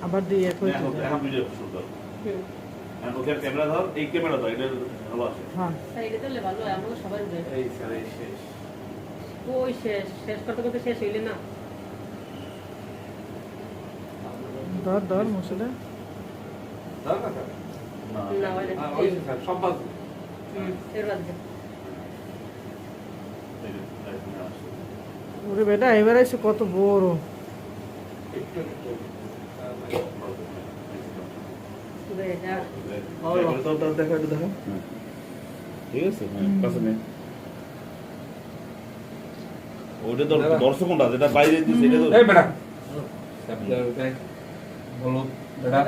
আবার দিয়ে কই এখন এখন ভিডিও শুরু করো এখন ওকে ক্যামেরা ধর এই ক্যামেরা ধর এটা ভালো আছে হ্যাঁ সাইডে দিলে ভালো হয় আমরা সবাই উঠে এই স্যার এই শেষ ওই শেষ শেষ করতে করতে শেষ হইলে না ধর ধর মুসলে দাও না স্যার না না ওই হ্যাঁ ওই স্যার সব বাদ এর বাদে ওরে বেটা এবার এসে কত বড় একটু একটু বেটা দেখা একটু দেখা ঠিক আছে কাছে নে ওটা তো দর্শক কোনটা যেটা বাইরে দিছে এটা তো এই বেটা স্যার দেখ বলো বেটা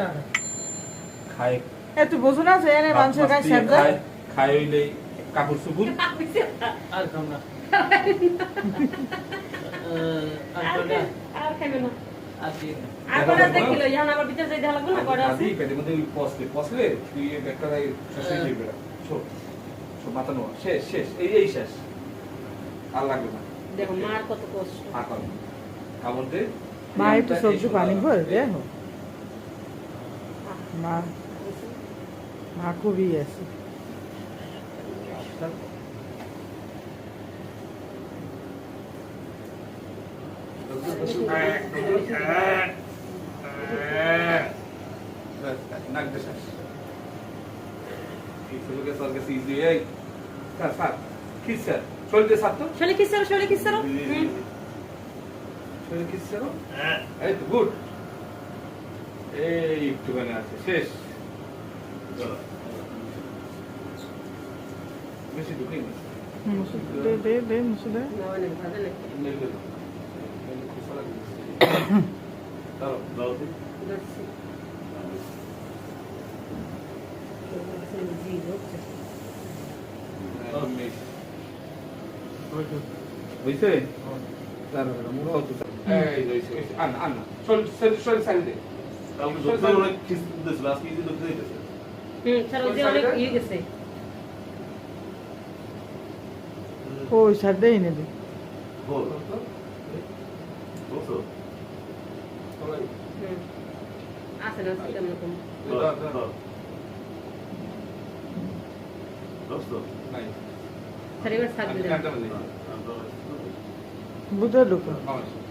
খায় এ তুই বোঝো না যে এনে মানুষের গায়ে স্যাপ দেয় খায় হইলে কাপড় চুপুর আর খাম না আর খাইবে না আর দিন আর কটা দেখিলো এখন আবার ভিতরে যাই দেখা লাগবে না কটা আছে আদি পেটে মধ্যে পসলে তুই একটা শেষ হয়ে যাবে ছোট ছোট মাথা নোয়া শেষ শেষ এই শেষ আর লাগবে না দেখো মার কত কষ্ট আর কর কামড় দে মা একটু সবজি পানি ভরে দেখো মা মা খুবই আছে নাক দে শেষ এই সুযোগে সরকে সিজ দিয়ে এই স্যার স্যার কি স্যার চল দে স্যার তো শোলে কিসেরো শরীর কি স্যার এই তো গুড এই একটুখানি আছে শেষ বেশি ঢুকেই না দে দে দে মুসলে না ওই না ভাজে না দাও দাও দর্শি জি হচ্ছে বুঝছে দাঁড়া মুড়া হচ্ছে এই হইছে আন আন চল চল চল সাইড দে তাহলে ডক্টর অনেক কিস দিছিল আজকে কি ডক্টর দিতেছে স্যার ওই যে অনেক ইয়ে গেছে ওই স্যার দেই নেবে বল বলছো আছে না কেমন রকম দোস্ত নাই স্যার এবার সাত দিলেন বুঝে ঢুকো নমস্কার